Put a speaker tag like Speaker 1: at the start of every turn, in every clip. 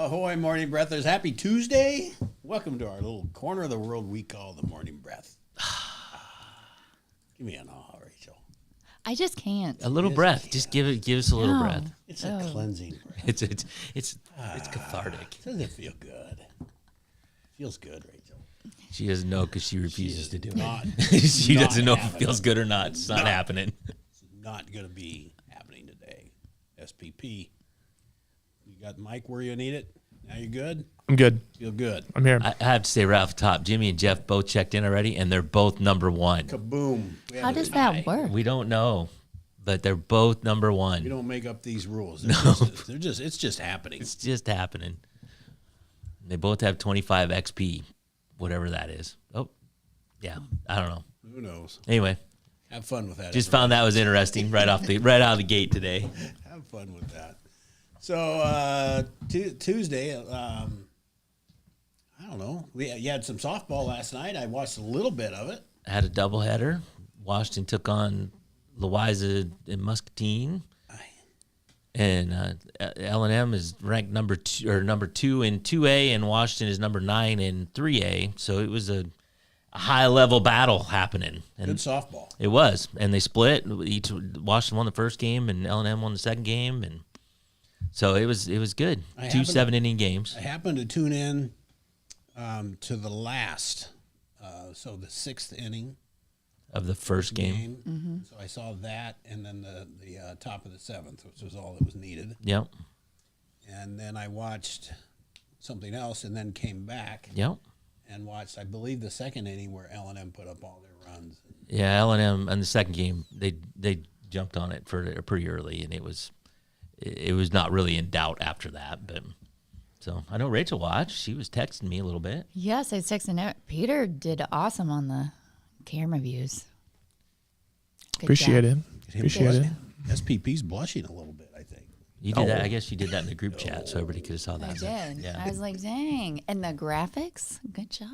Speaker 1: Ahoy, Morning Breathers. Happy Tuesday. Welcome to our little corner of the world we call the Morning Breath. Give me an aha, Rachel.
Speaker 2: I just can't.
Speaker 3: A little breath. Just give us a little breath.
Speaker 1: It's a cleansing breath.
Speaker 3: It's cathartic.
Speaker 1: Doesn't it feel good? Feels good, Rachel.
Speaker 3: She doesn't know because she refuses to do
Speaker 1: it.
Speaker 3: She doesn't know if it feels good or not. It's not happening.
Speaker 1: It's not going to be happening today. SPP. You got Mike where you need it? Now you good?
Speaker 4: I'm good.
Speaker 1: Feel good.
Speaker 4: I'm here.
Speaker 3: I have to say right off the top, Jimmy and Jeff both checked in already, and they're both number one.
Speaker 1: Kaboom.
Speaker 2: How does that work?
Speaker 3: We don't know, but they're both number one.
Speaker 1: We don't make up these rules. It's just happening.
Speaker 3: It's just happening. They both have 25 XP, whatever that is. Oh, yeah. I don't know.
Speaker 1: Who knows?
Speaker 3: Anyway,
Speaker 1: Have fun with that.
Speaker 3: just found that was interesting right out of the gate today.
Speaker 1: Have fun with that. So Tuesday, I don't know. You had some softball last night. I watched a little bit of it.
Speaker 3: Had a doubleheader. Washington took on Louisa and Muscatine. And L&M is ranked number two in 2A, and Washington is number 9 in 3A. So it was a high-level battle happening. And
Speaker 1: Good softball.
Speaker 3: it was, and they split. Washington won the first game, and L&M won the second game, and so it was good. Two 7-inning games.
Speaker 1: I happened to tune in to the last, so the 6th inning
Speaker 3: Of the first game.
Speaker 2: Mm-hmm.
Speaker 1: So I saw that, and then the top of the 7th, which was all that was needed.
Speaker 3: Yep.
Speaker 1: And then I watched something else, and then came back
Speaker 3: Yep.
Speaker 1: and watched, I believe, the 2nd inning where L&M put up all their runs.
Speaker 3: Yeah, L&M in the second game, they jumped on it pretty early, and it was not really in doubt after that. But so I know Rachel watched. She was texting me a little bit.
Speaker 2: Yes, I was texting out. Peter did awesome on the camera views. Good
Speaker 4: Appreciate
Speaker 2: job.
Speaker 4: it. Appreciate it.
Speaker 1: SPP's blushing a little bit, I think.
Speaker 3: You did that. I guess you did that in the group chat, so everybody could have saw
Speaker 2: I
Speaker 3: that.
Speaker 2: did.
Speaker 3: Yeah.
Speaker 2: I was like, dang. And the graphics, good job.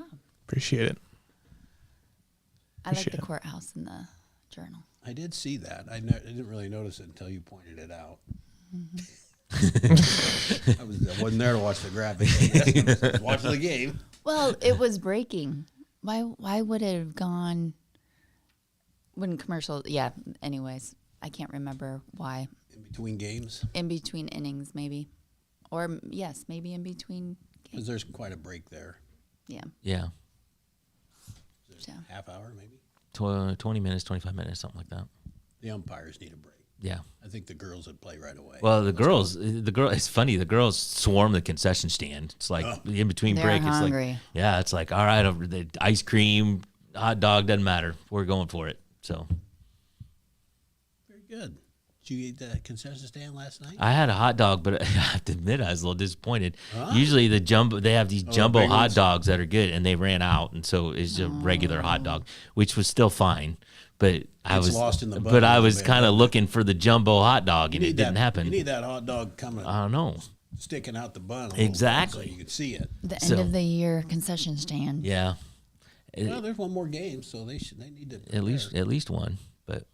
Speaker 4: Appreciate it.
Speaker 2: I like
Speaker 4: Appreciate
Speaker 2: the
Speaker 4: it.
Speaker 2: courthouse in the journal.
Speaker 1: I did see that. I didn't really notice it until you pointed it out. I wasn't there to watch the graphics. I was watching the game.
Speaker 2: Well, it was breaking. Why would it have gone when commercial? Yeah, anyways, I can't remember why.
Speaker 1: In between games,
Speaker 2: In between innings, maybe. Or, yes, maybe in between
Speaker 1: because
Speaker 2: games.
Speaker 1: there's quite a break there.
Speaker 2: Yeah.
Speaker 3: Yeah.
Speaker 1: There's
Speaker 2: So.
Speaker 1: half hour, maybe.
Speaker 3: 20 minutes, 25 minutes, something like that.
Speaker 1: The umpires need a break.
Speaker 3: Yeah.
Speaker 1: I think the girls would play right away.
Speaker 3: Well, it's funny. The girls swarm the concession stand. It's like in between
Speaker 2: They're
Speaker 3: break.
Speaker 2: hungry.
Speaker 3: It's like, yeah, it's like, all right, the ice cream, hot dog, doesn't matter. We're going for it. So
Speaker 1: Very good. Did you eat the concession stand last night?
Speaker 3: I had a hot dog, but I have to admit I was a little disappointed. Usually they have these jumbo
Speaker 1: big
Speaker 3: hot
Speaker 1: ones?
Speaker 3: dogs that are good, and they ran out, and so it's a regular hot dog, which was still fine. But I
Speaker 1: Gets
Speaker 3: was
Speaker 1: lost in the bun
Speaker 3: but
Speaker 1: a
Speaker 3: I
Speaker 1: little
Speaker 3: was
Speaker 1: bit,
Speaker 3: kind of
Speaker 1: doesn't it?
Speaker 3: looking for the jumbo hot dog,
Speaker 1: You
Speaker 3: and it
Speaker 1: need
Speaker 3: didn't
Speaker 1: that-
Speaker 3: happen.
Speaker 1: You need that hot dog coming,
Speaker 3: I don't know.
Speaker 1: sticking out the bun. a little bit
Speaker 3: Exactly.
Speaker 1: So you can see it.
Speaker 2: The
Speaker 3: So-
Speaker 2: end of the year concession stand.
Speaker 3: Yeah.
Speaker 1: Well, there's one more game, so they need to
Speaker 3: At least one, but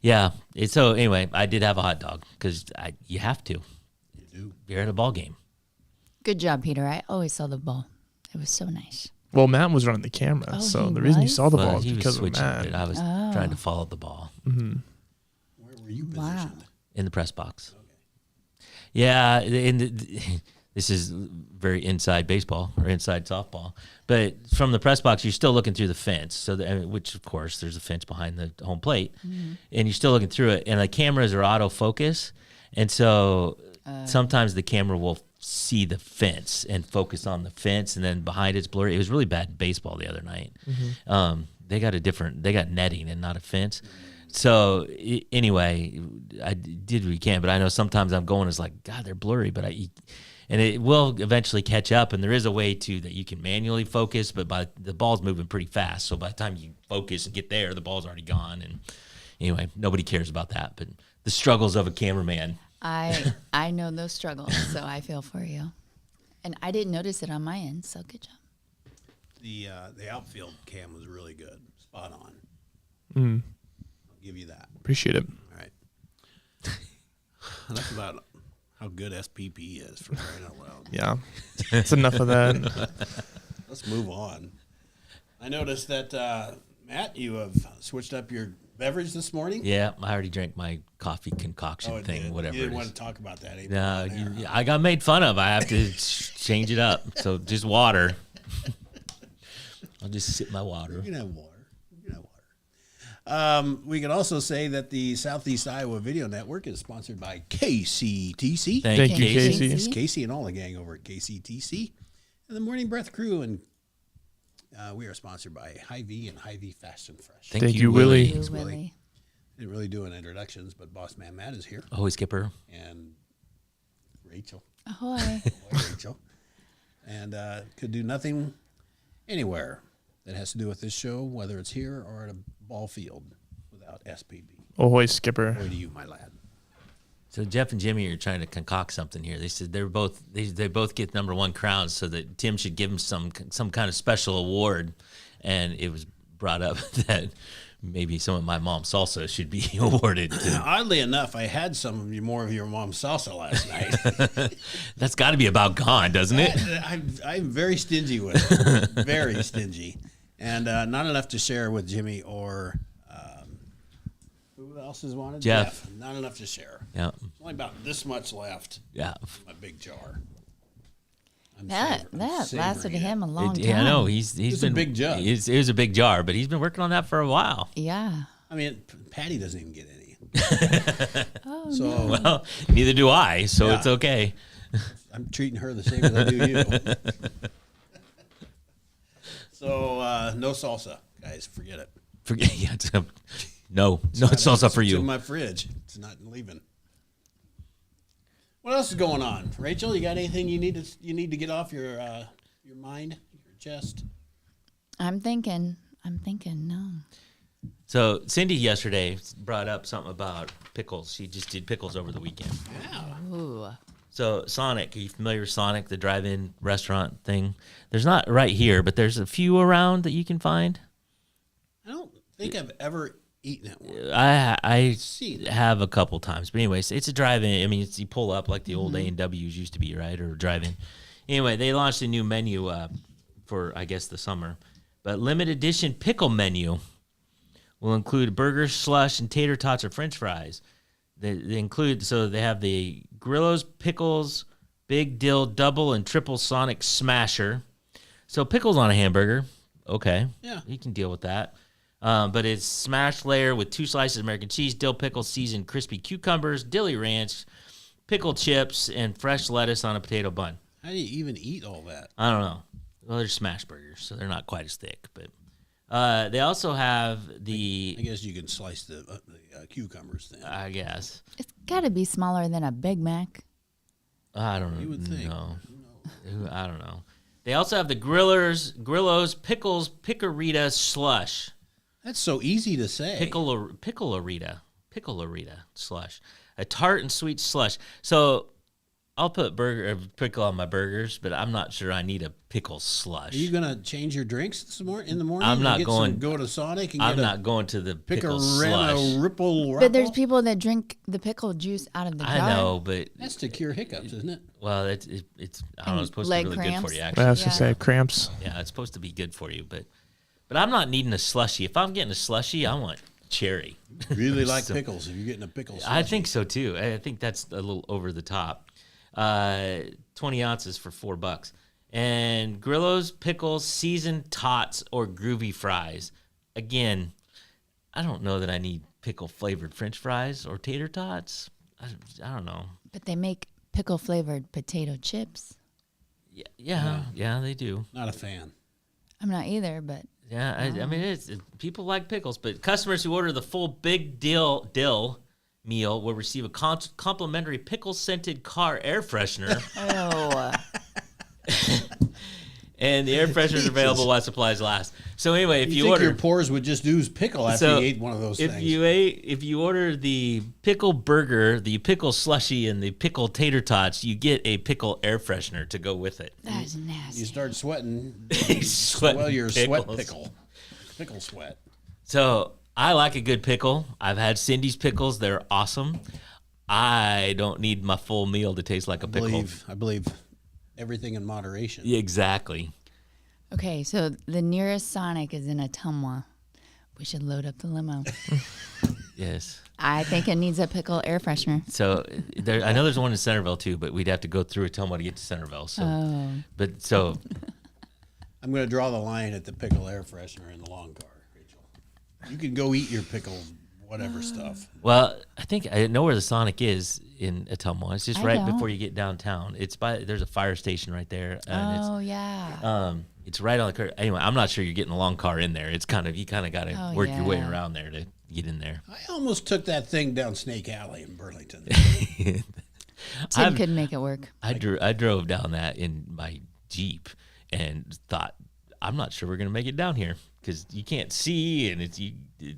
Speaker 3: yeah. So anyway, I did have a hot dog because you have to.
Speaker 1: You do.
Speaker 3: You're at a ball game.
Speaker 2: Good job, Peter. I always saw the ball. It was so nice.
Speaker 4: Well, Matt was running the camera,
Speaker 2: Oh,
Speaker 4: so
Speaker 2: he
Speaker 4: the reason you
Speaker 2: was?
Speaker 4: saw the
Speaker 3: Well,
Speaker 4: ball is
Speaker 3: he was
Speaker 4: because of
Speaker 3: switching,
Speaker 4: Matt.
Speaker 3: but I was trying to follow the ball
Speaker 1: Where were you positioned?
Speaker 3: in the press box. Yeah, this is very inside baseball or inside softball, but from the press box, you're still looking through the fence. So, which of course, there's a fence behind the home plate, and you're still looking through it. And the cameras are autofocus, and so sometimes the camera will see the fence and focus on the fence, and then behind it's blurry. It was really bad in baseball the other night. They got netting and not a fence. So anyway, I did what you can, but I know sometimes I'm going, it's like, God, they're blurry, but and it will eventually catch up, and there is a way that you can manually focus, but the ball's moving pretty fast. So by the time you focus and get there, the ball's already gone. And anyway, nobody cares about that, but the struggles of a cameraman.
Speaker 2: I know those struggles, so I feel for you. And I didn't notice it on my end, so good job.
Speaker 1: The outfield cam was really good, spot on. I'll give you that.
Speaker 4: Appreciate it.
Speaker 1: All right. Enough about how good SPP is for crying out loud.
Speaker 4: Yeah. It's enough of that.
Speaker 1: Let's move on. I noticed that, Matt, you have switched up your beverage this morning.
Speaker 3: Yeah, I already drank my coffee concoction
Speaker 1: it
Speaker 3: thing,
Speaker 1: did.
Speaker 3: whatever
Speaker 1: You didn't
Speaker 3: it
Speaker 1: want
Speaker 3: is.
Speaker 1: to talk about that.
Speaker 3: No, I got made fun of. I have to change it up. So just water. I'll just sip my water.
Speaker 1: You can have water. We can also say that the Southeast Iowa Video Network is sponsored by KCTC.
Speaker 4: Thank you, Casey.
Speaker 1: It's Casey and all the gang over at KCTC and the Morning Breath crew. And we are sponsored by Hy-Vee and Hy-Vee Fast and Fresh.
Speaker 4: Thank you, Willie.
Speaker 2: You,
Speaker 1: Thanks,
Speaker 2: Willie.
Speaker 1: Willie. Didn't really do an introductions, but Boss Man Matt is here.
Speaker 3: Always Skipper.
Speaker 1: And Rachel.
Speaker 2: Ahoy.
Speaker 1: Boy, Rachel. And could do nothing anywhere that has to do with this show, whether it's here or at a ball field, without SPB.
Speaker 4: Ahoy, Skipper.
Speaker 1: Boy, to you, my lad.
Speaker 3: So Jeff and Jimmy are trying to concoct something here. They said they both get #1 crowns, so that Tim should give them some kind of special award. And it was brought up that maybe some of my mom's salsa should be awarded.
Speaker 1: Oddly enough, I had more of your mom's salsa last night.
Speaker 3: That's got to be about gone, doesn't it?
Speaker 1: I'm very stingy with it. Very stingy. And not enough to share with Jimmy or who else has wanted?
Speaker 3: Jeff.
Speaker 1: Not enough to share.
Speaker 3: Yeah,
Speaker 1: Only about this much left
Speaker 3: yeah.
Speaker 1: in my big jar. I'm
Speaker 2: That
Speaker 1: savoring
Speaker 2: lasted
Speaker 1: it.
Speaker 2: him a long time.
Speaker 3: Yeah, I know. He's
Speaker 1: It's a
Speaker 3: been
Speaker 1: big jug.
Speaker 3: It was a big jar, but he's been working on that for a while.
Speaker 2: Yeah.
Speaker 1: I mean, Patty doesn't even get any.
Speaker 2: Oh,
Speaker 1: So
Speaker 2: no.
Speaker 3: Well, neither do I, so
Speaker 1: Yeah.
Speaker 3: it's okay.
Speaker 1: I'm treating her the same as I do you. So no salsa, guys. Forget it.
Speaker 3: Forget. Yeah, no salsa for
Speaker 1: It's in
Speaker 3: you.
Speaker 1: my fridge. It's not leaving. What else is going on, Rachel? You got anything you need to get off your mind, your chest?
Speaker 2: I'm thinking, no.
Speaker 3: So Cindy yesterday brought up something about pickles. She just did pickles over the weekend.
Speaker 2: Ooh.
Speaker 3: So Sonic, are you familiar with Sonic, the drive-in restaurant thing? There's not right here, but there's a few around that you can find.
Speaker 1: I don't think I've ever eaten at one.
Speaker 3: I
Speaker 1: Seen it.
Speaker 3: have a couple times, but anyways, it's a drive-in. I mean, you pull up like the old A&Ws used to be, right, or drive-in. Anyway, they launched a new menu for I guess the summer, but limited edition pickle menu will include burgers, slush, and tater tots or French fries. They include, so they have the Grillo's Pickles, Big Dill Double and Triple Sonic Smasher. So pickles on a hamburger, okay.
Speaker 1: Yeah.
Speaker 3: You can deal with that. But it's smashed layer with 2 slices of American cheese, dill pickles, seasoned crispy cucumbers, dilly ranch, pickle chips, and fresh lettuce on a potato bun.
Speaker 1: How do you even eat all that?
Speaker 3: I don't know. Well, they're smash burgers, so they're not quite as thick. But they also have
Speaker 1: I
Speaker 3: the,
Speaker 1: guess you can slice the cucumbers then.
Speaker 3: I guess,
Speaker 2: It's got to be smaller than a Big Mac.
Speaker 3: I don't know.
Speaker 1: You would think.
Speaker 3: No. I don't know. They also have the Grillo's Pickles Picorita Slush.
Speaker 1: That's so easy to say.
Speaker 3: Pickle-arita slush. A tart and sweet slush. So I'll put pickle on my burgers, but I'm not sure I need a pickle slush.
Speaker 1: Are you gonna change your drinks in the morning?
Speaker 3: I'm not
Speaker 1: Get
Speaker 3: going-
Speaker 1: Go to Sonic and
Speaker 3: I'm
Speaker 1: get
Speaker 3: not going to the pickle slush.
Speaker 1: Picorama Ripple.
Speaker 2: But there's people that drink the pickle juice out of the jar.
Speaker 3: I know, but
Speaker 1: That's to cure hiccups, isn't it?
Speaker 3: well, it's I don't know. It's supposed to
Speaker 2: Leg
Speaker 3: be really good for
Speaker 2: cramps?
Speaker 3: you,
Speaker 4: I
Speaker 3: actually.
Speaker 4: was to
Speaker 2: Yeah.
Speaker 4: say cramps.
Speaker 3: Yeah, it's supposed to be good for you, but I'm not needing a slushy. If I'm getting a slushy, I want cherry.
Speaker 1: Really like pickles. If you're getting a pickle,
Speaker 3: I
Speaker 1: slushy.
Speaker 3: think so too. I think that's a little over the top. 20 ounces for $4. And Grillo's Pickles Seasoned Tots or Groovy Fries. Again, I don't know that I need pickle flavored French fries or tater tots. I don't know.
Speaker 2: But they make pickle flavored potato chips.
Speaker 3: Yeah, they do.
Speaker 1: Not a fan.
Speaker 2: I'm not either, but
Speaker 3: Yeah, I mean, people like pickles, but customers who order the full Big Dill meal will receive a complimentary pickle-scented car air freshener.
Speaker 2: oh,
Speaker 3: And the air freshener is available while supplies last. So anyway, if
Speaker 1: You
Speaker 3: you
Speaker 1: think
Speaker 3: order,
Speaker 1: your pores would just ooze pickle after you ate one of those
Speaker 3: if
Speaker 1: things?
Speaker 3: if you order the pickle burger, the pickle slushy, and the pickle tater tots, you get a pickle air freshener to go with it.
Speaker 2: that's
Speaker 1: You
Speaker 2: nasty.
Speaker 1: start sweating.
Speaker 3: Sweating
Speaker 1: Well, you're a sweat
Speaker 3: pickles.
Speaker 1: pickle sweat.
Speaker 3: So I like a good pickle. I've had Cindy's pickles; they're awesome. I don't need my full meal to taste like a pickle.
Speaker 1: I believe everything in moderation.
Speaker 3: Yeah, exactly.
Speaker 2: Okay, so the nearest Sonic is in Ottumwa. We should load up the limo.
Speaker 3: Yes.
Speaker 2: I think it needs a pickle air freshener.
Speaker 3: So I know there's one in Centerville too, but we'd have to go through Ottumwa to get to Centerville. So,
Speaker 1: I'm going to draw the line at the pickle air freshener in the long car, Rachel. You can go eat your pickle whatever stuff.
Speaker 3: well, I think I know where the Sonic is in Ottumwa. It's just
Speaker 2: I
Speaker 3: right
Speaker 2: don't.
Speaker 3: before you get downtown. There's a fire station right there, and
Speaker 2: Oh, yeah.
Speaker 3: it's right on the curve. Anyway, I'm not sure you're getting a long car in there. It's you kind of got to
Speaker 2: Oh,
Speaker 3: work your way
Speaker 2: yeah.
Speaker 3: around there to get in there.
Speaker 1: I almost took that thing down Snake Alley in Burlington.
Speaker 2: Tim could make it work.
Speaker 3: I drove down that in my Jeep and thought, I'm not sure we're gonna make it down here because you can't see, and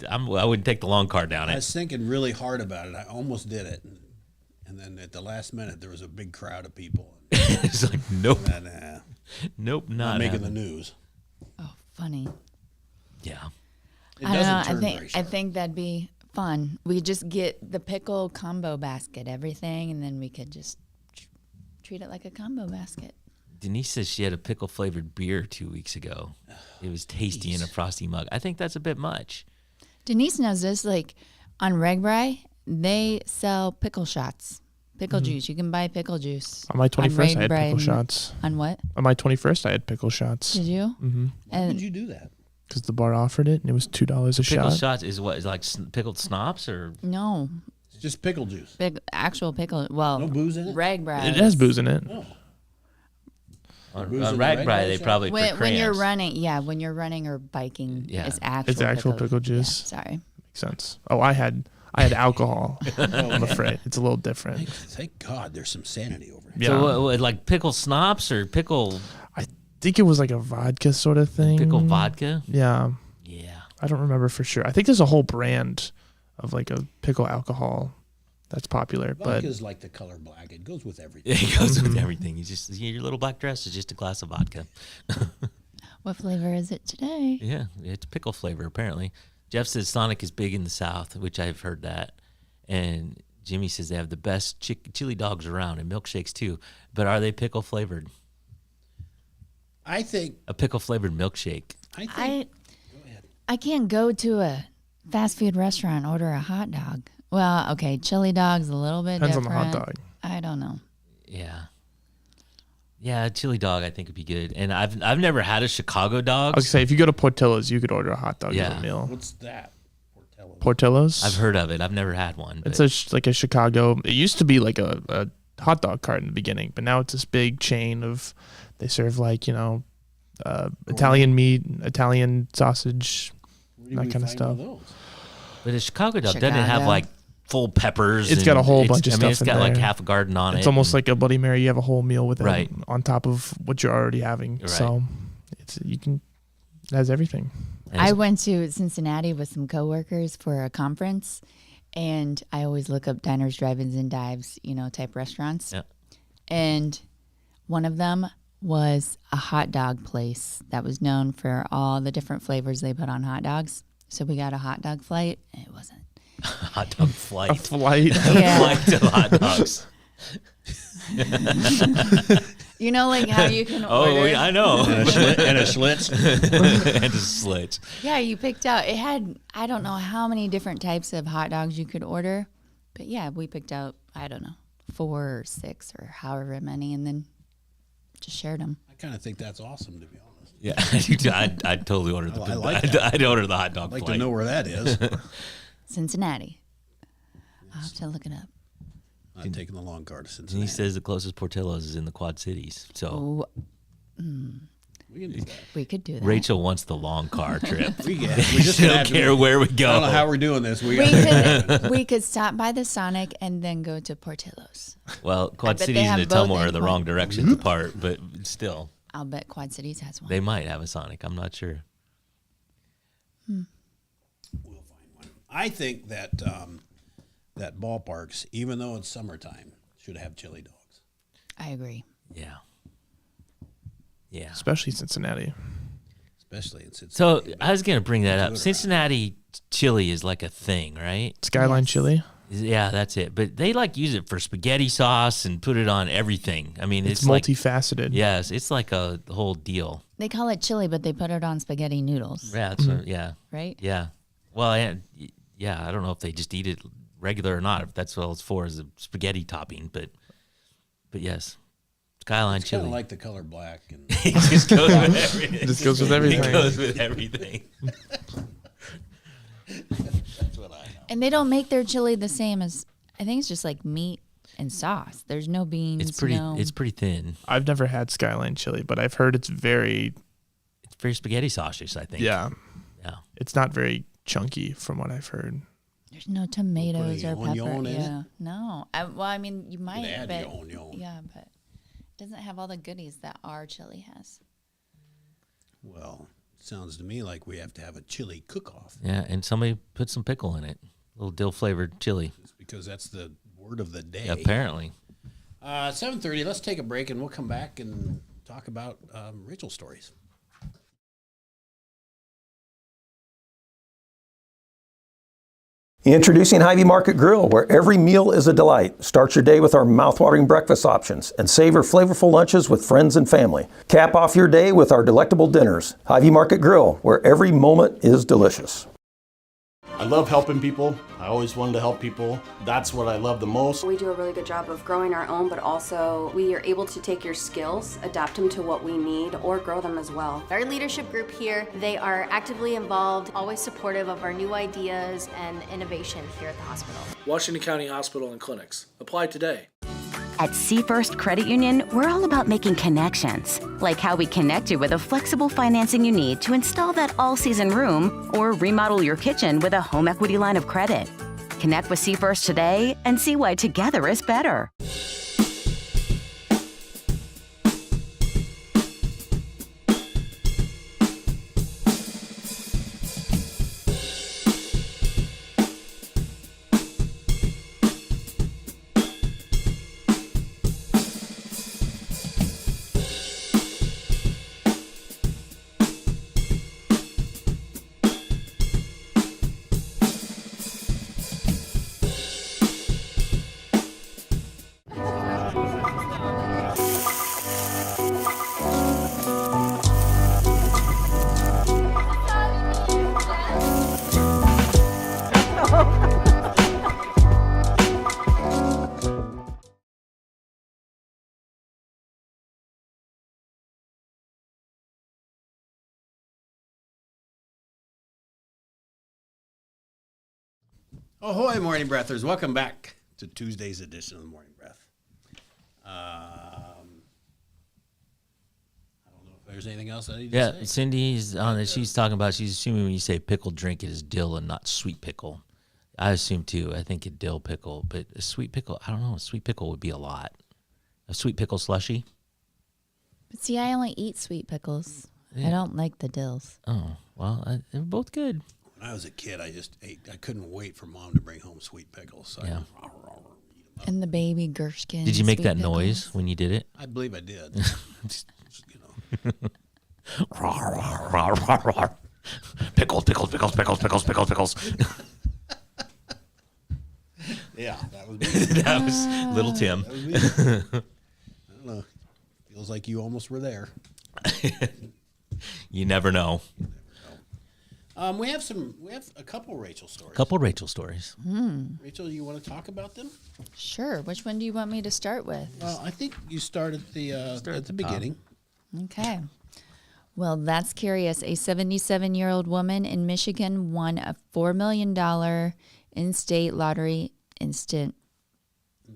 Speaker 3: I wouldn't take the long car down
Speaker 1: I
Speaker 3: it.
Speaker 1: was thinking really hard about it. I almost did it. And then at the last minute, there was a big crowd of people.
Speaker 3: It's like nope,
Speaker 1: And,
Speaker 3: nope,
Speaker 1: not
Speaker 3: not
Speaker 1: making the
Speaker 3: happening.
Speaker 1: news.
Speaker 2: Oh, funny.
Speaker 3: Yeah,
Speaker 1: It
Speaker 2: I don't know.
Speaker 1: doesn't turn very
Speaker 2: I
Speaker 1: sharp.
Speaker 2: think that'd be fun. We could just get the pickle combo basket, everything, and then we could just treat it like a combo basket.
Speaker 3: Denise says she had a pickle flavored beer 2 weeks ago. It was tasty in a frosty mug. I think that's a bit much.
Speaker 2: Denise knows this. Like on RegBri, they sell pickle shots, pickle juice. You can buy pickle juice.
Speaker 4: On my 21st, I had
Speaker 2: RegBri
Speaker 4: pickle shots.
Speaker 2: On what?
Speaker 4: On my 21st, I had pickle shots
Speaker 2: Did you?
Speaker 4: Mm-hmm.
Speaker 1: Why
Speaker 2: And
Speaker 1: would you do that?
Speaker 4: because the bar offered it, and it was $2 a
Speaker 3: Pickle
Speaker 4: shot.
Speaker 3: shots is what is like pickled snops or
Speaker 2: no,
Speaker 1: It's just pickle juice.
Speaker 2: actual pickle. Well,
Speaker 1: No booze in it?
Speaker 2: RegBri.
Speaker 4: It has booze in it.
Speaker 1: No.
Speaker 3: on
Speaker 1: Booze in the
Speaker 3: RegBri.
Speaker 1: Reg
Speaker 3: They
Speaker 1: shop?
Speaker 3: probably put
Speaker 2: When you're
Speaker 3: crayons.
Speaker 2: running, when you're running or biking,
Speaker 3: Yeah.
Speaker 2: it's actual.
Speaker 4: It's actual pickle juice.
Speaker 2: Yeah, sorry.
Speaker 4: Makes sense. Oh, I had alcohol. I'm afraid it's a little different.
Speaker 1: Thank God there's some sanity over here.
Speaker 4: Yeah.
Speaker 3: So what, like pickle snops or pickle
Speaker 4: I think it was like a vodka sort of thing.
Speaker 3: vodka?
Speaker 4: Yeah.
Speaker 3: Yeah.
Speaker 4: I don't remember for sure. I think there's a whole brand of like a pickle alcohol that's popular, but
Speaker 1: Vodka's like the color black. It goes with everything.
Speaker 3: It goes with everything. Your little black dress is just a glass of vodka.
Speaker 2: What flavor is it today?
Speaker 3: Yeah, it's pickle flavor apparently. Jeff says Sonic is big in the South, which I've heard that, and Jimmy says they have the best chili dogs around and milkshakes too. But are they pickle flavored?
Speaker 1: I think.
Speaker 3: A pickle flavored milkshake.
Speaker 1: I think. Go ahead.
Speaker 2: I can't go to a fast food restaurant and order a hot dog. Well, okay, chili dog's a little bit
Speaker 4: depends on
Speaker 2: different.
Speaker 4: the hot dog.
Speaker 2: I don't know.
Speaker 3: Yeah. Yeah, a chili dog I think would be good. And I've never had a Chicago dog.
Speaker 4: I was gonna say if you go to Portillo's, you could order a hot dog
Speaker 3: Yeah.
Speaker 4: as a meal.
Speaker 1: What's that? Portello.
Speaker 4: Portillo's.
Speaker 3: I've heard of it. I've never had one.
Speaker 4: It's
Speaker 3: but-
Speaker 4: like a Chicago. It used to be like a hot dog cart in the beginning, but now it's this big chain of. They serve like Italian meat, Italian sausage.
Speaker 1: Where do
Speaker 4: that
Speaker 1: we
Speaker 4: kinda
Speaker 1: find
Speaker 4: stuff.
Speaker 1: one of those?
Speaker 3: But a Chicago dog doesn't it have
Speaker 2: Chicago.
Speaker 3: like full peppers?
Speaker 4: It's got a
Speaker 3: and
Speaker 4: whole bunch of
Speaker 3: I mean,
Speaker 4: stuff
Speaker 3: it's got
Speaker 4: in
Speaker 3: like
Speaker 4: there.
Speaker 3: half a garden on it.
Speaker 4: It's almost
Speaker 3: and-
Speaker 4: like a Bloody Mary. You have a whole meal with it
Speaker 3: Right.
Speaker 4: on top of what you're already having.
Speaker 3: Right.
Speaker 4: So it has everything.
Speaker 3: and
Speaker 2: I
Speaker 3: it's-
Speaker 2: went to Cincinnati with some coworkers for a conference, and I always look up diners, drive-ins, and dives, type restaurants.
Speaker 3: Yeah.
Speaker 2: And one of them was a hot dog place that was known for all the different flavors they put on hot dogs. So we got a hot dog flight. And it wasn't.
Speaker 3: hot dog
Speaker 4: A
Speaker 3: flight.
Speaker 4: flight.
Speaker 2: Yeah.
Speaker 3: Flight of hot dogs.
Speaker 2: Like how you can order.
Speaker 3: Oh, yeah, I know.
Speaker 1: And a Schlitz.
Speaker 3: and a slit.
Speaker 2: Yeah, you picked out. It had, I don't know how many different types of hot dogs you could order. But yeah, we picked out, I don't know, 4 or 6 or however many, and then just shared them.
Speaker 1: I kind of think that's awesome, to be honest.
Speaker 3: Yeah, I'd totally order the.
Speaker 1: I like that.
Speaker 3: I'd order the hot dog
Speaker 1: I'd like
Speaker 3: flight.
Speaker 1: to know where that is.
Speaker 2: Cincinnati. I'll have to look it up.
Speaker 1: Not taking the long car to
Speaker 3: And he
Speaker 1: Cincinnati.
Speaker 3: says the closest Portillo's is in the Quad Cities. So
Speaker 2: Oh,
Speaker 1: We can do that.
Speaker 2: we could do that.
Speaker 3: Rachel wants the long car trip.
Speaker 1: We just
Speaker 3: She
Speaker 1: gonna
Speaker 3: don't
Speaker 1: have to-
Speaker 3: care where we
Speaker 1: I don't know how
Speaker 3: go.
Speaker 1: we're doing this.
Speaker 2: We could stop by the Sonic and then go to Portillo's.
Speaker 3: Well, Quad
Speaker 2: bet they
Speaker 3: Cities and
Speaker 2: have both
Speaker 3: Ottumwa are
Speaker 2: in
Speaker 3: the
Speaker 2: Quad-
Speaker 3: wrong directions apart, but still,
Speaker 2: I'll bet Quad Cities has one.
Speaker 3: they might have a Sonic. I'm not sure.
Speaker 1: We'll find one. I think that that ballparks, even though it's summertime, should have chili dogs.
Speaker 2: I agree.
Speaker 3: Yeah. Yeah.
Speaker 4: Especially Cincinnati.
Speaker 1: Especially in
Speaker 3: So
Speaker 1: Cincinnati.
Speaker 3: I was gonna bring that
Speaker 1: Do it
Speaker 3: up.
Speaker 1: around.
Speaker 3: Cincinnati chili is like a thing, right?
Speaker 4: Skyline
Speaker 2: Yes.
Speaker 4: chili.
Speaker 3: Yeah, that's it. But they like use it for spaghetti sauce and put it on everything. I mean,
Speaker 4: It's
Speaker 3: like,
Speaker 4: multifaceted.
Speaker 3: yes, it's like a whole deal.
Speaker 2: They call it chili, but they put it on spaghetti noodles,
Speaker 3: Yeah, that's yeah,
Speaker 2: right?
Speaker 3: yeah. Well, yeah, I don't know if they just eat it regular or not. If that's what it's for, is a spaghetti topping. But yes, Skyline
Speaker 1: It's kind
Speaker 3: chili.
Speaker 1: of like the color black. And
Speaker 3: It just goes with everything.
Speaker 4: It just goes with everything.
Speaker 3: It goes with everything.
Speaker 1: that's what I know.
Speaker 2: And they don't make their chili the same as, I think it's just like meat and sauce. There's no beans.
Speaker 3: It's pretty.
Speaker 2: No,
Speaker 3: It's pretty thin.
Speaker 4: I've never had Skyline chili, but I've heard it's very,
Speaker 3: It's very spaghetti sauce-ish, I think.
Speaker 4: yeah.
Speaker 3: It's
Speaker 4: It's not very chunky from what I've heard.
Speaker 2: there's no tomatoes
Speaker 1: Put
Speaker 2: or
Speaker 1: any
Speaker 2: pepper.
Speaker 1: onion in it?
Speaker 2: Yeah, no. Well, I mean, you might,
Speaker 1: add
Speaker 2: but
Speaker 1: your onion.
Speaker 2: yeah, but it doesn't have all the goodies that our chili has.
Speaker 1: Well, sounds to me like we have to have a chili cook-off.
Speaker 3: Yeah, and somebody put some pickle in it. A little dill-flavored chili.
Speaker 1: It's because that's the word of the day.
Speaker 3: Apparently.
Speaker 1: 7:30. Let's take a break, and we'll come back and talk about Rachel stories.
Speaker 5: Introducing Hy-Vee Market Grill, where every meal is a delight. Start your day with our mouthwatering breakfast options and savor flavorful lunches with friends and family. Cap off your day with our delectable dinners. Hy-Vee Market Grill, where every moment is delicious.
Speaker 6: I love helping people. I always wanted to help people. That's what I love the most.
Speaker 7: We do a really good job of growing our own, but also we are able to take your skills, adapt them to what we need, or grow them as well.
Speaker 8: Our leadership group here, they are actively involved, always supportive of our new ideas and innovation here at the hospital.
Speaker 9: Washington County Hospital and Clinics. Apply today.
Speaker 10: At Seafirst Credit Union, we're all about making connections, like how we connect you with a flexible financing you need to install that all-season room or remodel your kitchen with a home equity line of credit. Connect with Seafirst today and see why together is better.
Speaker 1: Ahoy, Morning Breathers. Welcome back to Tuesday's edition of the Morning Breath. I don't know if there's anything else I need to
Speaker 3: Yeah,
Speaker 1: say.
Speaker 3: Cindy's on it. She's talking about, she's assuming when you say pickle drink, it is dill and not sweet pickle. I assume too. I think a dill pickle, but a sweet pickle, I don't know. A sweet pickle would be a lot. A sweet pickle slushy?
Speaker 2: But see, I only eat sweet pickles. I don't like the dills.
Speaker 3: Oh, well, they're both good.
Speaker 1: When I was a kid, I just ate. I couldn't wait for Mom to bring home sweet pickles. So
Speaker 3: Yeah.
Speaker 2: And the baby Gershkin.
Speaker 3: Did you make
Speaker 2: sweet
Speaker 3: that
Speaker 2: pickles.
Speaker 3: noise when you did it?
Speaker 1: I believe I did. Just,
Speaker 3: Pickles, pickles, pickles, pickles, pickles, pickles, pickles.
Speaker 1: Yeah, that was me.
Speaker 3: That was little Tim.
Speaker 1: That was me. I don't know. Feels like you almost were there.
Speaker 3: You never know.
Speaker 1: We have a couple Rachel stories.
Speaker 3: Couple Rachel stories.
Speaker 1: Rachel, you want to talk about them?
Speaker 2: Sure. Which one do you want me to start with?
Speaker 1: Well, I think you start at the beginning.
Speaker 2: Okay. Well, that's curious. A 77-year-old woman in Michigan won a $4 million in-state lottery
Speaker 1: In the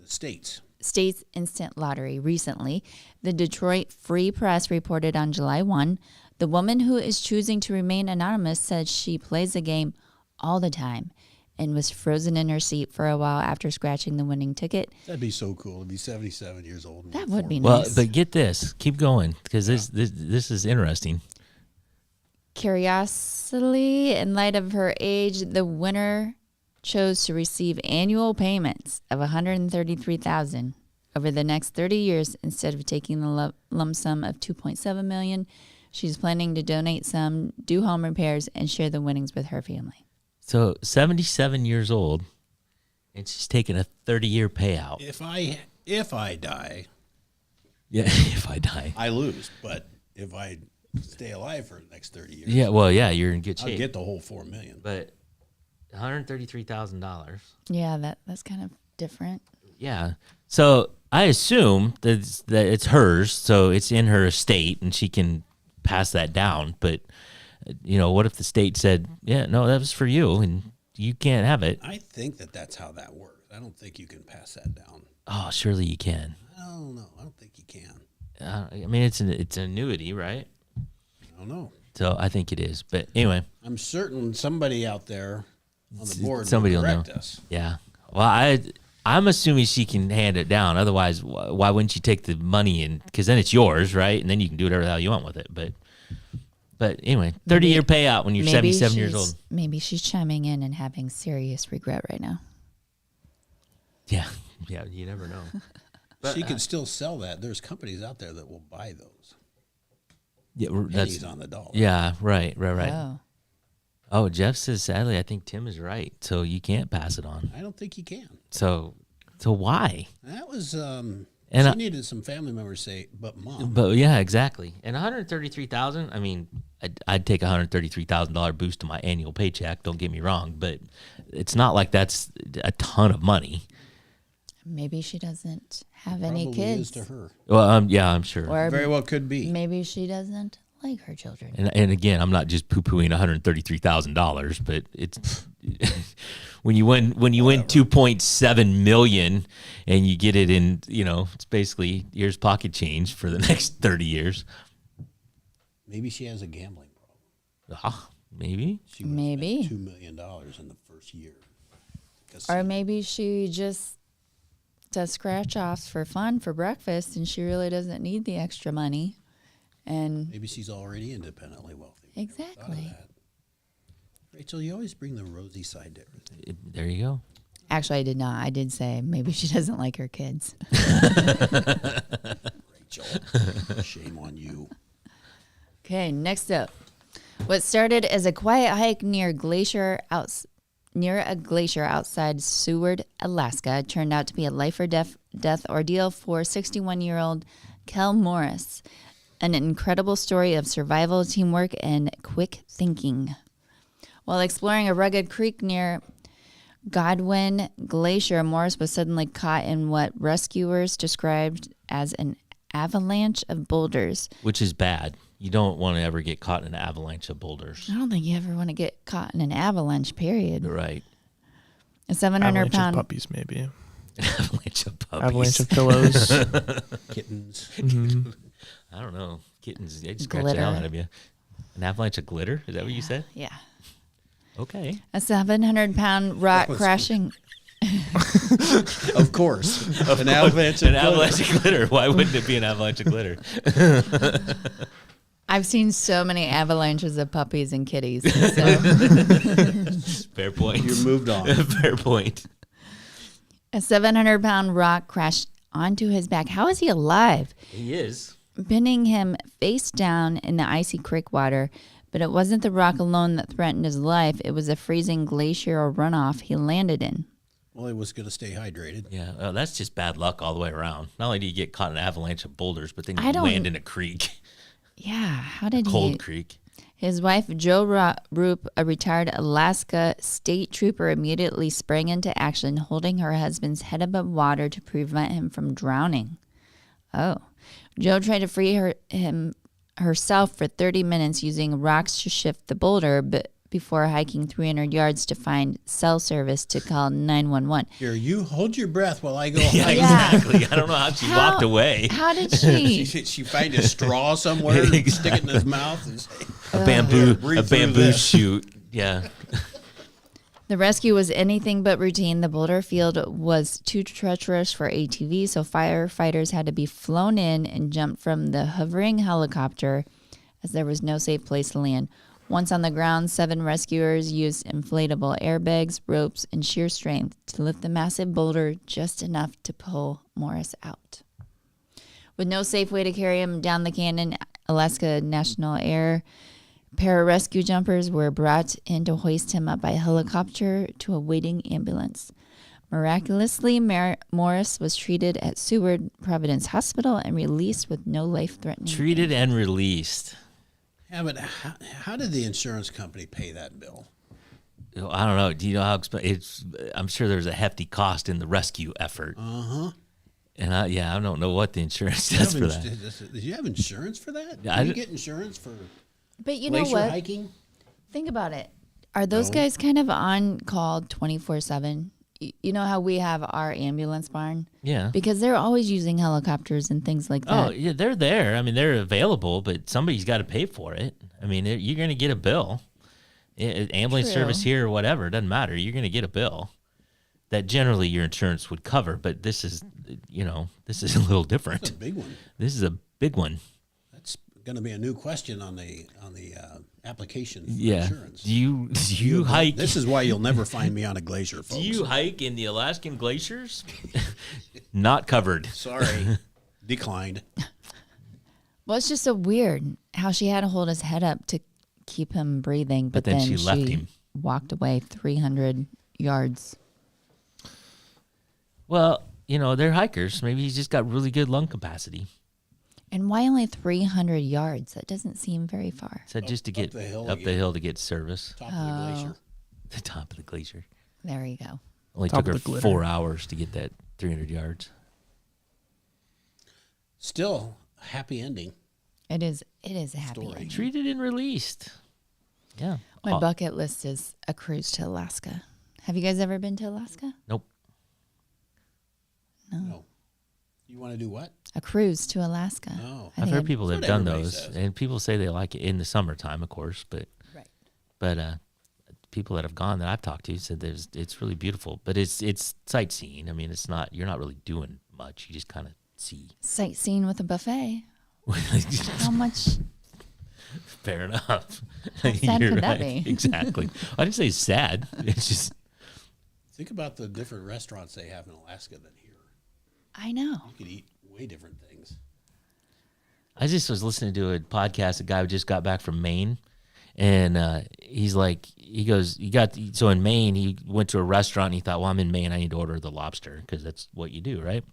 Speaker 1: States.
Speaker 2: state's instant lottery recently. The Detroit Free Press reported on July 1. The woman, who is choosing to remain anonymous, said she plays the game all the time and was frozen in her seat for a while after scratching the winning ticket.
Speaker 1: That'd be so cool to be 77 years old. and
Speaker 2: That
Speaker 1: win
Speaker 2: would be
Speaker 1: $4
Speaker 3: Well,
Speaker 2: nice.
Speaker 3: but get this. Keep going because this is interesting.
Speaker 2: Curiously, in light of her age, the winner chose to receive annual payments of $133,000 over the next 30 years instead of taking the lump sum of $2.7 million. She's planning to donate some, do home repairs, and share the winnings with her family.
Speaker 3: So 77 years old, And she's taking a 30-year payout.
Speaker 1: If I die,
Speaker 3: Yeah, if I die.
Speaker 1: I lose. But if I stay alive for the next 30 years,
Speaker 3: Yeah, well, yeah, you're in good shape.
Speaker 1: I'll get the whole $4 million.
Speaker 3: But $133,000.
Speaker 2: Yeah, that's kind of different.
Speaker 3: Yeah. So I assume that it's hers, so it's in her estate, and she can pass that down. But, what if the state said, yeah, no, that was for you, and you can't have it?
Speaker 1: I think that's how that works. I don't think you can pass that down.
Speaker 3: Oh, surely you can.
Speaker 1: I don't know. I don't think you can.
Speaker 3: I mean, it's an annuity, right?
Speaker 1: I don't know.
Speaker 3: So I think it is. But anyway.
Speaker 1: I'm certain somebody out there on the board
Speaker 3: Somebody
Speaker 1: will
Speaker 3: will know.
Speaker 1: correct us.
Speaker 3: Yeah. Well, I'm assuming she can hand it down. Otherwise, why wouldn't you take the money and because then it's yours, right? And then you can do whatever the hell you want with it. But anyway, 30-year payout when you're 77 years old.
Speaker 2: Maybe she's chiming in and having serious regret right now.
Speaker 3: Yeah. Yeah, you never know.
Speaker 1: She could still sell that. There's companies out there that will buy those.
Speaker 3: Yeah,
Speaker 1: Pennies on the dollar.
Speaker 3: Yeah, right.
Speaker 2: Oh.
Speaker 3: Oh, Jeff says, sadly, I think Tim is right. So you can't pass it on.
Speaker 1: I don't think you can.
Speaker 3: So why?
Speaker 1: That was,
Speaker 3: And
Speaker 1: she needed some family members to say, but Mom.
Speaker 3: But yeah, exactly. And $133,000. I mean, I'd take $133,000 boost to my annual paycheck. Don't get me wrong, but it's not like that's a ton of money.
Speaker 2: Maybe she doesn't have
Speaker 1: Probably
Speaker 2: any kids.
Speaker 1: is to her.
Speaker 3: Well, yeah, I'm sure.
Speaker 2: Or
Speaker 1: Very well could be.
Speaker 2: maybe she doesn't like her children.
Speaker 3: And again, I'm not just poo-pooing $133,000, but it's when you win 2.7 million and you get it in, it's basically here's pocket change for the next 30 years.
Speaker 1: Maybe she has a gambling problem.
Speaker 3: Maybe.
Speaker 1: She would have spent $2 million in the first year.
Speaker 2: Or maybe she just does scratch offs for fun for breakfast and she really doesn't need the extra money. And
Speaker 1: maybe she's already independently wealthy.
Speaker 2: Exactly.
Speaker 1: Rachel, you always bring the rosy side to everything.
Speaker 3: There you go.
Speaker 2: Actually, I did not. I did say maybe she doesn't like her kids.
Speaker 1: Rachel, shame on you.
Speaker 2: Okay, next up. What started as a quiet hike near a glacier outside Seward, Alaska, turned out to be a life or death ordeal for 61-year-old Kel Morris. An incredible story of survival, teamwork, and quick thinking. While exploring a rugged creek near Godwin Glacier, Morris was suddenly caught in what rescuers described as an avalanche of boulders.
Speaker 3: Which is bad. You don't want to ever get caught in an avalanche of boulders.
Speaker 2: I don't think you ever want to get caught in an avalanche, period.
Speaker 3: Right.
Speaker 2: A 700-pound...
Speaker 4: Avalanche of puppies, maybe.
Speaker 3: Avalanche of puppies.
Speaker 4: Avalanche of pillows.
Speaker 1: Kittens.
Speaker 4: Mm-hmm.
Speaker 3: I don't know. Kittens, they'd scratch the hell out of you. An avalanche of glitter? Is that what you said?
Speaker 2: Yeah.
Speaker 3: Okay.
Speaker 2: A 700-pound rock crashing...
Speaker 1: Of course. An avalanche
Speaker 3: of glitter. Why wouldn't it be an avalanche of glitter?
Speaker 2: I've seen so many avalanches of puppies and kitties. So.
Speaker 3: Fair point.
Speaker 1: You moved on.
Speaker 3: Fair point.
Speaker 2: A 700-pound rock crashed onto his back. How is he alive?
Speaker 3: He is.
Speaker 2: Pinning him face down in the icy creek water. But it wasn't the rock alone that threatened his life. It was a freezing glacial runoff he landed in.
Speaker 1: Well, he was going to stay hydrated.
Speaker 3: Yeah, that's just bad luck all the way around. Not only do you get caught in an avalanche of boulders, but then you
Speaker 2: I don't-
Speaker 3: land in a creek.
Speaker 2: Yeah, how did
Speaker 3: Cold creek.
Speaker 2: His wife, Jo Roop, a retired Alaska state trooper, immediately sprang into action, holding her husband's head above water to prevent him from drowning. Oh. Jo tried to free herself for 30 minutes using rocks to shift the boulder, but before hiking 300 yards to find cell service to call 911.
Speaker 1: Here, you hold your breath while I go
Speaker 3: Yeah,
Speaker 1: hike.
Speaker 3: exactly. I don't know how she walked away.
Speaker 2: How did she?
Speaker 1: She find a straw somewhere, stick it in his mouth, and say,
Speaker 3: A
Speaker 1: breathe through
Speaker 3: bamboo
Speaker 1: this.
Speaker 3: shoot. Yeah.
Speaker 2: The rescue was anything but routine. The boulder field was too treacherous for ATVs, so firefighters had to be flown in and jumped from the hovering helicopter as there was no safe place to land. Once on the ground, 7 rescuers used inflatable airbags, ropes, and sheer strength to lift the massive boulder just enough to pull Morris out. With no safe way to carry him down the canyon, Alaska National Air pararescue jumpers were brought in to hoist him up by helicopter to a waiting ambulance. Miraculously, Morris was treated at Seward Providence Hospital and released with no life-threatening.
Speaker 3: Treated and released.
Speaker 1: Yeah, but how did the insurance company pay that bill?
Speaker 3: I don't know. Do you know how it's? I'm sure there's a hefty cost in the rescue effort. And I don't know what the insurance does for that.
Speaker 1: Did you have insurance for that?
Speaker 3: Yeah,
Speaker 1: Did you get insurance for
Speaker 2: But you know
Speaker 1: glacier
Speaker 2: what?
Speaker 1: hiking?
Speaker 2: Think about it. Are those guys kind of on call 24/7? You know how we have our ambulance barn?
Speaker 3: Yeah.
Speaker 2: Because they're always using helicopters and things like that.
Speaker 3: Oh, yeah, they're there. I mean, they're available, but somebody's got to pay for it. I mean, you're going to get a bill. Ambulance service here or whatever, it doesn't matter. You're going to get a bill that generally your insurance would cover, but this is a little different.
Speaker 1: That's a big one.
Speaker 3: This is a big one.
Speaker 1: That's going to be a new question on the application for
Speaker 3: Yeah.
Speaker 1: insurance.
Speaker 3: Do you hike?
Speaker 1: This is why you'll never find me on a glacier, folks.
Speaker 3: Do you hike in the Alaskan glaciers? Not covered.
Speaker 1: Sorry. Declined.
Speaker 2: Well, it's just so weird how she had to hold his head up to keep him breathing, but then
Speaker 3: she left him.
Speaker 2: Walked away 300 yards.
Speaker 3: Well, they're hikers. Maybe he's just got really good lung capacity.
Speaker 2: And why only 300 yards? That doesn't seem very far.
Speaker 3: So just to get
Speaker 1: up the hill
Speaker 3: to get service.
Speaker 1: Top of the glacier.
Speaker 3: The top of the glacier.
Speaker 2: There you go.
Speaker 3: Only
Speaker 4: Top
Speaker 3: took her
Speaker 4: of the glitter.
Speaker 3: 4 hours to get that 300 yards.
Speaker 1: Still, a happy ending.
Speaker 2: It is a happy
Speaker 1: Story.
Speaker 2: ending.
Speaker 3: Treated and released. Yeah.
Speaker 2: My bucket list is a cruise to Alaska. Have you guys ever been to Alaska?
Speaker 3: Nope.
Speaker 1: No. You want to do what?
Speaker 2: A cruise to Alaska.
Speaker 1: Oh.
Speaker 3: I've heard people that have
Speaker 1: That's what
Speaker 3: done
Speaker 1: everybody
Speaker 3: those,
Speaker 1: says.
Speaker 3: and people say they like it in the summertime, of course. But people that have gone that I've talked to said it's really beautiful, but it's sightseeing. I mean, you're not really doing much. You just kind of see.
Speaker 2: Sightseeing with a buffet. How much?
Speaker 3: Fair enough.
Speaker 2: How sad could that be?
Speaker 3: Exactly. I didn't say it's sad. It's just
Speaker 1: Think about the different restaurants they have in Alaska than here.
Speaker 2: I know.
Speaker 1: You could eat way different things.
Speaker 3: I just was listening to a podcast. A guy who just got back from Maine, and he's like, so in Maine, he went to a restaurant and he thought, well, I'm in Maine, I need to order the lobster because that's what you do, right?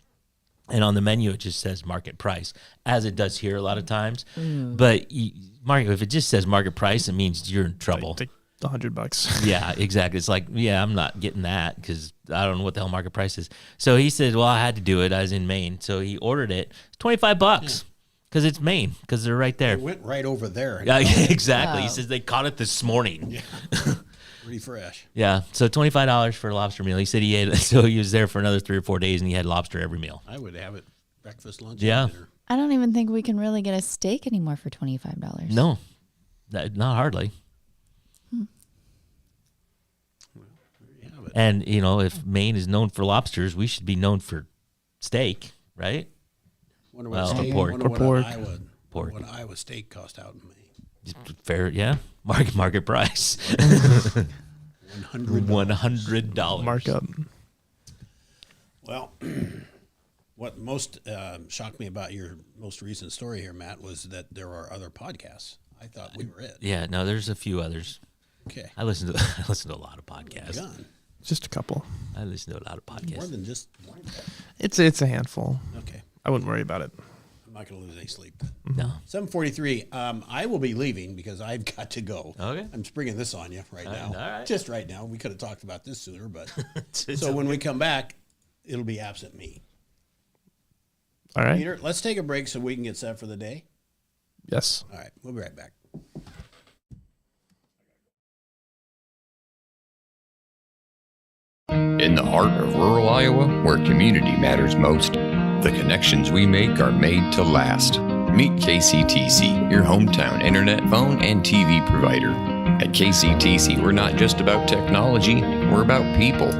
Speaker 3: And on the menu, it just says market price, as it does here a lot of times. But if it just says market price, it means you're in trouble.
Speaker 4: Take $100.
Speaker 3: Yeah, exactly. It's like, I'm not getting that because I don't know what the hell market price is. So he said, well, I had to do it. I was in Maine. So he ordered it. It's $25 because it's Maine, because they're right there.
Speaker 1: It went right over there.
Speaker 3: Yeah, exactly.
Speaker 2: Wow.
Speaker 3: He says they caught it this morning.
Speaker 1: Yeah. Pretty fresh.
Speaker 3: Yeah, so $25 for a lobster meal. He said he was there for another 3 or 4 days, and he had lobster every meal.
Speaker 1: I would have it breakfast, lunch,
Speaker 3: Yeah.
Speaker 1: and dinner.
Speaker 2: I don't even think we can really get a steak anymore for $25.
Speaker 3: No, not hardly.
Speaker 1: Yeah, but
Speaker 3: And, if Maine is known for lobsters, we should be known for steak, right?
Speaker 1: wonder
Speaker 3: Well,
Speaker 1: what steak,
Speaker 3: pork.
Speaker 1: wonder
Speaker 4: Or
Speaker 1: what
Speaker 4: pork.
Speaker 1: What an Iowa steak cost out in Maine.
Speaker 3: Fair, yeah. Market price.
Speaker 1: $100.
Speaker 3: $100.
Speaker 4: Markup.
Speaker 1: Well, what most shocked me about your most recent story here, Matt, was that there are other podcasts. I thought we were it.
Speaker 3: Yeah, no, there's a few others.
Speaker 1: Okay.
Speaker 3: I listen to a lot of podcasts.
Speaker 1: Gone.
Speaker 4: Just a couple.
Speaker 3: I listen to a lot of
Speaker 1: More
Speaker 3: podcasts.
Speaker 1: than just one.
Speaker 4: It's a handful.
Speaker 1: Okay.
Speaker 4: I wouldn't worry about it.
Speaker 1: I'm not going to lose any sleep.
Speaker 3: No.
Speaker 1: 7:43. I will be leaving because I've got to go.
Speaker 3: Okay.
Speaker 1: I'm springing this on you right now.
Speaker 3: All right.
Speaker 1: Just right now. We could have talked about this sooner, but
Speaker 3: It's
Speaker 1: so when we come back, it'll be absent me.
Speaker 4: All right.
Speaker 1: Peter, let's take a break so we can get set for the day.
Speaker 4: Yes.
Speaker 1: All right. We'll be right back.
Speaker 11: In the heart of rural Iowa, where community matters most, the connections we make are made to last. Meet KCTC, your hometown internet, phone, and TV provider. At KCTC, we're not just about technology, we're about people.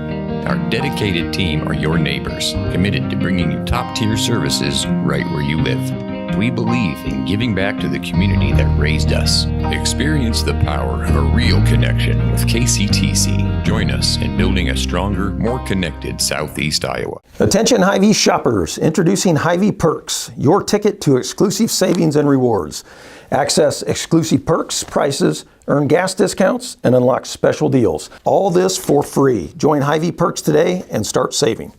Speaker 11: Our dedicated team are your neighbors, committed to bringing you top-tier services right where you live. We believe in giving back to the community that raised us. Experience the power of a real connection with KCTC. Join us in building a stronger, more connected Southeast Iowa.
Speaker 5: Attention Hy-Vee shoppers, introducing Hy-Vee Perks, your ticket to exclusive savings and rewards. Access exclusive perks, prices, earn gas discounts, and unlock special deals. All this for free. Join Hy-Vee Perks today and start saving.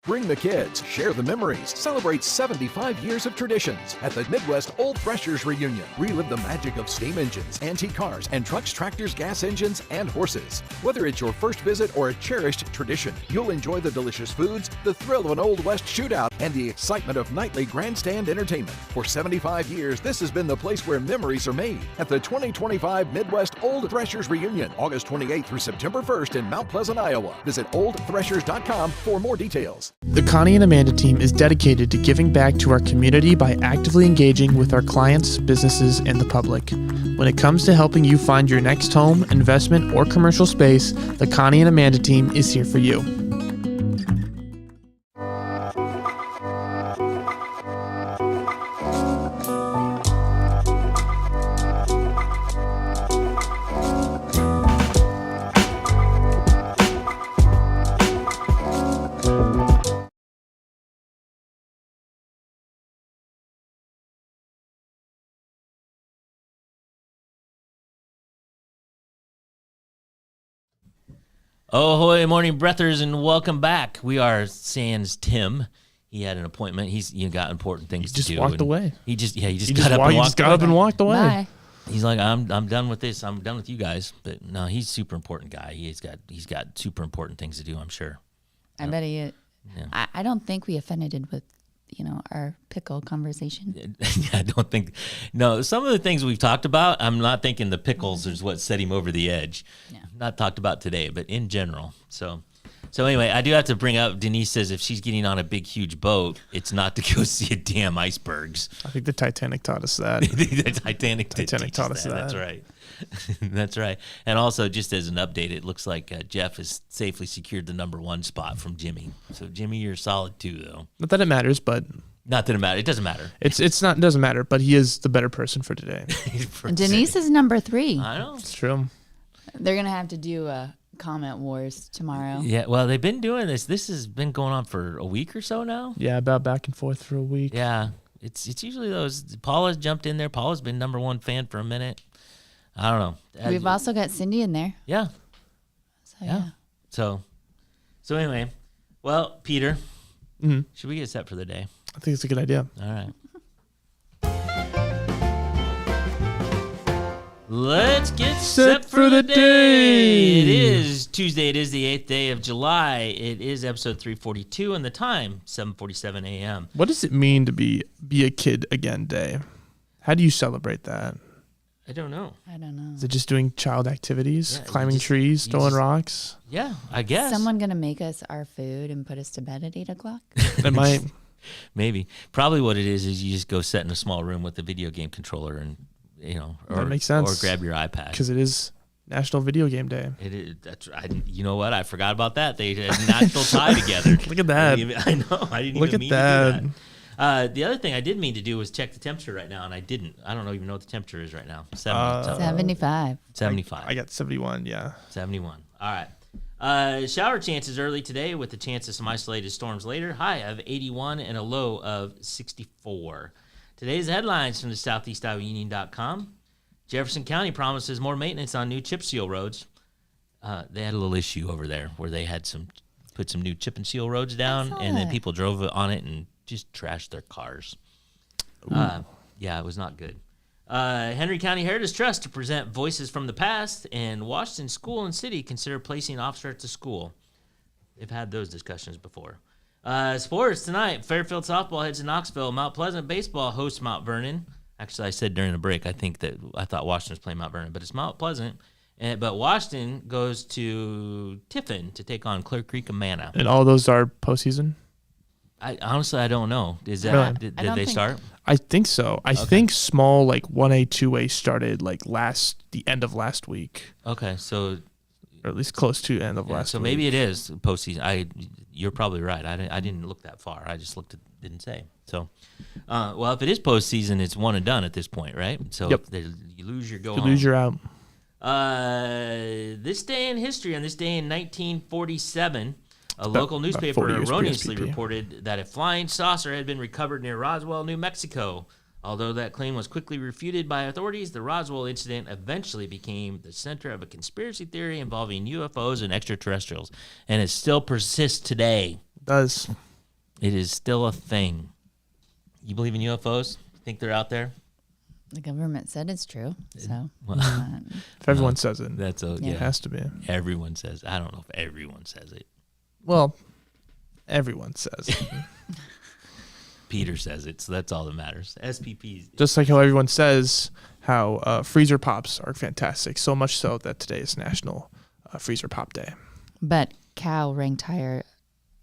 Speaker 12: Bring the kids, share the memories, celebrate 75 years of traditions at the Midwest Old Threshers Reunion. Relive the magic of steam engines, antique cars, and trucks, tractors, gas engines, and horses. Whether it's your first visit or a cherished tradition, you'll enjoy the delicious foods, the thrill of an Old West shootout, and the excitement of nightly grandstand entertainment. For 75 years, this has been the place where memories are made at the 2025 Midwest Old Threshers Reunion, August 28th through September 1st in Mount Pleasant, Iowa. Visit oldthreshers.com for more details.
Speaker 4: The Connie and Amanda team is dedicated to giving back to our community by actively engaging with our clients, businesses, and the public. When it comes to helping you find your next home, investment, or commercial space, the Connie and Amanda team is here for you.
Speaker 3: Ahoy, morning breathers, and welcome back. We are sans Tim. He had an appointment. He's got important things to do.
Speaker 4: He just walked away.
Speaker 3: He just got up and walked away.
Speaker 2: Bye.
Speaker 3: He's like, I'm done with this. I'm done with you guys. But no, he's a super important guy. He's got super important things to do, I'm sure.
Speaker 2: I bet he is.
Speaker 3: Yeah.
Speaker 2: I don't think we offended with, our pickle conversation.
Speaker 3: I don't think. No, some of the things we've talked about, I'm not thinking the pickles is what set him over the edge.
Speaker 2: Yeah.
Speaker 3: Not talked about today, but in general. So anyway, I do have to bring up, Denise says if she's getting on a big, huge boat, it's not to go see a damn icebergs.
Speaker 4: I think the Titanic taught us that.
Speaker 3: The Titanic
Speaker 4: taught us that.
Speaker 3: That's right. That's right. And also, just as an update, it looks like Jeff has safely secured the #1 spot from Jimmy. So, Jimmy, you're solid too, though.
Speaker 4: Not that it matters, but
Speaker 3: not that it matters. It doesn't matter.
Speaker 4: It doesn't matter. But he is the better person for today.
Speaker 2: Denise is #3.
Speaker 3: I know.
Speaker 4: It's true.
Speaker 2: They're gonna have to do a comment wars tomorrow.
Speaker 3: Yeah. Well, they've been doing this. This has been going on for a week or so now.
Speaker 4: Yeah, about back and forth for a week.
Speaker 3: Yeah. It's usually those. Paula's jumped in there. Paula's been #1 fan for a minute. I don't know.
Speaker 2: We've also got Cindy in there.
Speaker 3: Yeah.
Speaker 2: So, yeah.
Speaker 3: So anyway, well, Peter, should we get set for the day?
Speaker 4: I think it's a good idea.
Speaker 3: All right. Let's get set for the day. It is Tuesday. It is the 8th day of July. It is episode 342, and the time 7:47 a.m.
Speaker 4: What does it mean to be a kid again day? How do you celebrate that?
Speaker 3: I don't know.
Speaker 4: Is it just doing child activities, climbing trees, throwing rocks?
Speaker 3: Yeah, I guess.
Speaker 2: Someone gonna make us our food and put us to bed at 8 o'clock?
Speaker 4: It might.
Speaker 3: Maybe. Probably what it is you just go sit in a small room with a video game controller and, or,
Speaker 4: that makes sense.
Speaker 3: Or grab your iPad.
Speaker 4: Because it is National Video Game Day.
Speaker 3: It is. That's right. You know what? I forgot about that. They had a natural tie together.
Speaker 4: Look at that.
Speaker 3: I know. I didn't even mean to do that. The other thing I did mean to do was check the temperature right now, and I didn't. I don't even know what the temperature is right now.
Speaker 2: 75.
Speaker 3: 75.
Speaker 4: I got 71, yeah.
Speaker 3: 71. All right. Shower chances early today with the chance of some isolated storms later. High of 81 and a low of 64. Today's headlines from the SoutheastIowaUnion.com. Jefferson County promises more maintenance on new chip seal roads. They had a little issue over there where they had put some new chip and seal roads down, and then people drove on it and just trashed their cars. Yeah, it was not good. Henry County Heritage Trust to present Voices from the Past, and Washington School and City consider placing officer at the school. They've had those discussions before. Sports tonight, Fairfield softball heads to Knoxville. Mount Pleasant baseball hosts Mount Vernon. Actually, I said during the break, I thought Washington was playing Mount Vernon, but it's Mount Pleasant. But Washington goes to Tiffin to take on Clear Creek Amana.
Speaker 4: And all those are postseason?
Speaker 3: Honestly, I don't know. Is that did they start?
Speaker 4: I think so. I think small 1A, 2A started the end of last week.
Speaker 3: Okay, so
Speaker 4: or at least close to end of last
Speaker 3: So
Speaker 4: week.
Speaker 3: maybe it is postseason. You're probably right. I didn't look that far. I just didn't say. So, well, if it is postseason, it's one and done at this point, right? So
Speaker 4: Yep.
Speaker 3: if you lose, you go
Speaker 4: You
Speaker 3: home.
Speaker 4: lose, you're out.
Speaker 3: This day in history, on this day in 1947, a
Speaker 4: about-
Speaker 3: local
Speaker 4: about
Speaker 3: newspaper
Speaker 4: 40 years
Speaker 3: erroneously
Speaker 4: pre-SPP.
Speaker 3: reported that a flying saucer had been recovered near Roswell, New Mexico. Although that claim was quickly refuted by authorities, the Roswell incident eventually became the center of a conspiracy theory involving UFOs and extraterrestrials, and it still persists today.
Speaker 4: It does.
Speaker 3: It is still a thing. You believe in UFOs? Think they're out there?
Speaker 2: The government said it's true. So
Speaker 4: If everyone says it,
Speaker 3: That's a,
Speaker 2: Yeah.
Speaker 4: it has to be.
Speaker 3: Everyone says. I don't know if everyone says it.
Speaker 4: Well, everyone says it.
Speaker 3: Peter says it, so that's all that matters. SPPs.
Speaker 4: Just like how everyone says how freezer pops are fantastic. So much so that today is National Freezer Pop Day.
Speaker 2: but cow ranked higher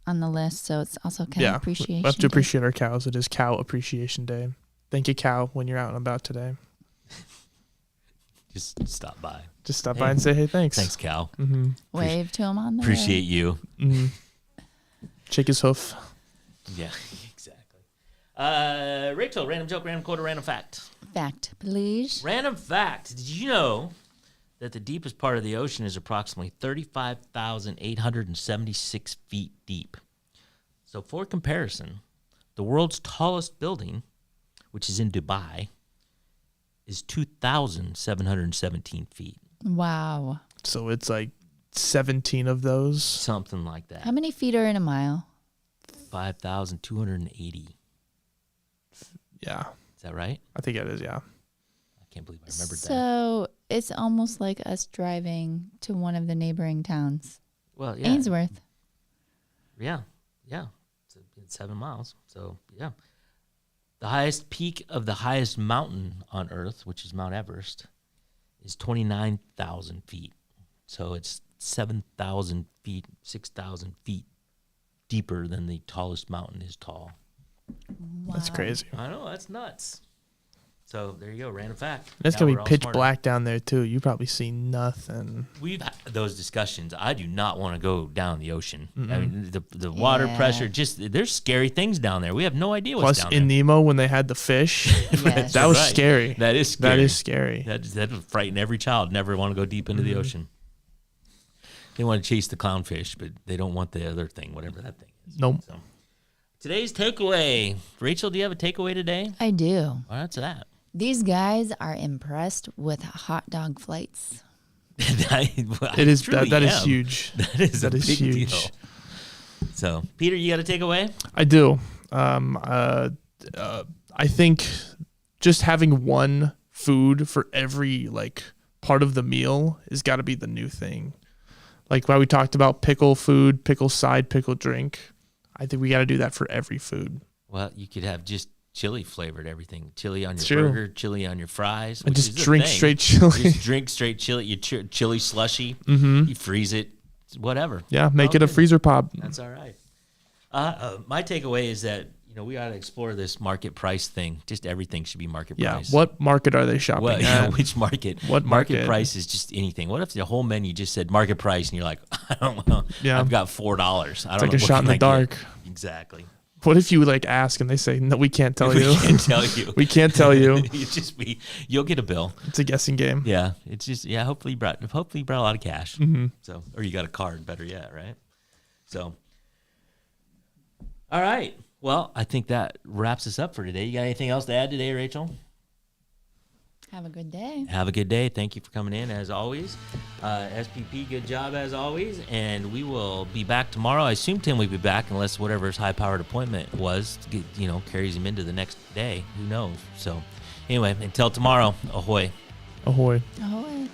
Speaker 2: on the list, so it's also cow appreciation.
Speaker 4: We have to
Speaker 2: Day.
Speaker 4: appreciate our cows. It is Cow Appreciation Day. Thank you, cow, when you're out and about today.
Speaker 3: Just stop by.
Speaker 4: Just stop by and say, hey, thanks.
Speaker 3: Thanks, Cal.
Speaker 4: Mm-hmm.
Speaker 2: Wave to him on the
Speaker 3: Appreciate you.
Speaker 4: Mm-hmm. Shake his hoof.
Speaker 3: Yeah, exactly. Rachel, random joke, random quote, or random fact?
Speaker 2: Fact, please.
Speaker 3: Random fact. Did you know that the deepest part of the ocean is approximately 35,876 feet deep? So for comparison, the world's tallest building, which is in Dubai, is 2,717 feet.
Speaker 2: Wow.
Speaker 4: So it's like 17 of those.
Speaker 3: Something like that.
Speaker 2: How many feet are in a mile?
Speaker 3: 5,280.
Speaker 4: Yeah.
Speaker 3: Is that right?
Speaker 4: I think it is, yeah.
Speaker 3: I can't believe I remembered that.
Speaker 2: So it's almost like us driving to one of the neighboring towns.
Speaker 3: Well, yeah.
Speaker 2: Ainsworth.
Speaker 3: Yeah. It's 7 miles. So, yeah. The highest peak of the highest mountain on Earth, which is Mount Everest, is 29,000 feet. So it's 7,000 feet, 6,000 feet deeper than the tallest mountain is tall.
Speaker 2: Wow.
Speaker 4: That's crazy.
Speaker 3: I know, that's nuts. So there you go, random fact.
Speaker 4: It's
Speaker 3: Now
Speaker 4: going to
Speaker 3: we're
Speaker 4: be
Speaker 3: all
Speaker 4: pitch
Speaker 3: smarter.
Speaker 4: black down there, too. You probably see nothing.
Speaker 3: We've had those discussions. I do not want to go down the ocean. I mean, the water
Speaker 2: Yeah.
Speaker 3: pressure, there's scary things down there. We have no idea what's
Speaker 4: Plus,
Speaker 3: down
Speaker 4: in
Speaker 3: there.
Speaker 4: Nemo, when they had the fish,
Speaker 2: Yes.
Speaker 4: that was
Speaker 3: Right.
Speaker 4: scary.
Speaker 3: That is scary.
Speaker 4: That is scary.
Speaker 3: That would frighten every child. Never want to go deep into the ocean. They want to chase the clownfish, but they don't want the other thing, whatever that thing is.
Speaker 4: Nope.
Speaker 3: So, today's takeaway. Rachel, do you have a takeaway today?
Speaker 2: I do.
Speaker 3: What's that?
Speaker 2: These guys are impressed with hot dog flights.
Speaker 4: It is that is huge.
Speaker 3: That is a
Speaker 4: That is
Speaker 3: big
Speaker 4: huge.
Speaker 3: deal. So, Peter, you got a takeaway?
Speaker 4: I do. I think just having one food for every part of the meal has got to be the new thing. Like why we talked about pickle food, pickle side, pickle drink. I think we got to do that for every food.
Speaker 3: Well, you could have just chili flavored everything. Chili on your
Speaker 4: True.
Speaker 3: burger, chili on your fries.
Speaker 4: And
Speaker 3: which
Speaker 4: just
Speaker 3: is a
Speaker 4: drink
Speaker 3: thing.
Speaker 4: straight chili.
Speaker 3: Just drink straight chili. You chili slushy.
Speaker 4: Mhm.
Speaker 3: You freeze it. Whatever.
Speaker 4: Yeah, make it a
Speaker 3: good.
Speaker 4: freezer pop.
Speaker 3: That's all right. My takeaway is that we ought to explore this market price thing. Just everything should be market
Speaker 4: Yeah.
Speaker 3: price.
Speaker 4: What market are they shopping
Speaker 3: What,
Speaker 4: at?
Speaker 3: which market?
Speaker 4: What market?
Speaker 3: price is just anything? What if the whole menu just said market price and you're like, I don't know.
Speaker 4: Yeah.
Speaker 3: I've got $4. I don't
Speaker 4: It's
Speaker 3: know.
Speaker 4: like a
Speaker 3: what
Speaker 4: shot in
Speaker 3: can
Speaker 4: the
Speaker 3: I get?
Speaker 4: dark.
Speaker 3: Exactly.
Speaker 4: What if you ask and they say, no, we can't tell
Speaker 3: We
Speaker 4: you.
Speaker 3: can't tell you.
Speaker 4: We can't tell you.
Speaker 3: You'll get a bill.
Speaker 4: It's a guessing game.
Speaker 3: Yeah, it's just hopefully you brought a lot of cash.
Speaker 4: Mhm.
Speaker 3: So, or you got a card, better yet, right? So, all right. Well, I think that wraps us up for today. You got anything else to add today, Rachel?
Speaker 2: Have a good day.
Speaker 3: Have a good day. Thank you for coming in as always. SPP, good job as always. And we will be back tomorrow. I assume Tim will be back unless whatever his high-powered appointment was, carries him into the next day. Who knows? So, anyway, until tomorrow, ahoy.
Speaker 4: Ahoy.
Speaker 2: Ahoy.